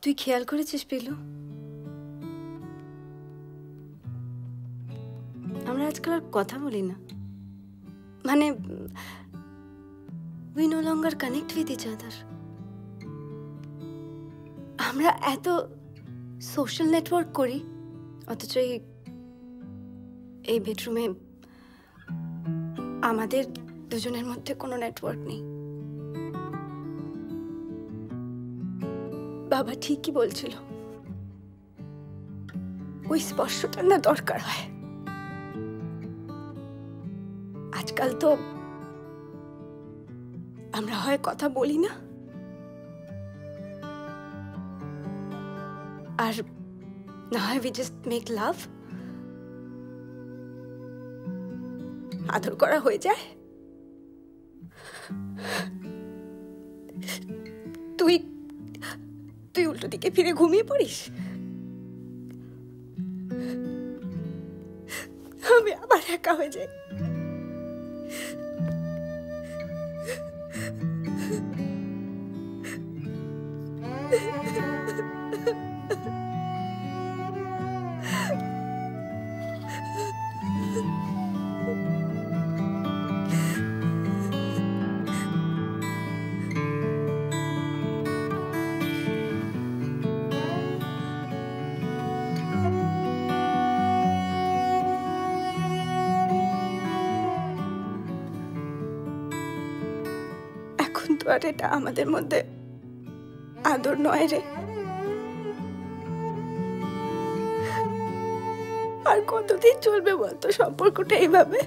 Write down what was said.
তুই খেয়াল করেছিস পিলু, আমরা আজকাল আর কথা বলি না, মানে we no longer connect with each other. আমরা এত সোশ্যাল নেটওয়ার্ক করি, অথচ এই বেডরুমে আমাদের দুজনের মধ্যে কোনো নেটওয়ার্ক নেই। বাবা ঠিকই বলছিল, ওই স্পর্শটা না দরকার হয়। আজকাল তো আমরা হয় কথা বলি না, আর না হয় we just make love, আদর করা হয়ে যায়। তুই তুই উল্টো দিকে ফিরে ঘুমিয়ে পড়িস, আমি আবার একা হয়ে যাই। এখন তো আর এটা আমাদের মধ্যে আদর নয় রে। আর কতদিন চলবে বলতো সম্পর্কটা এইভাবে?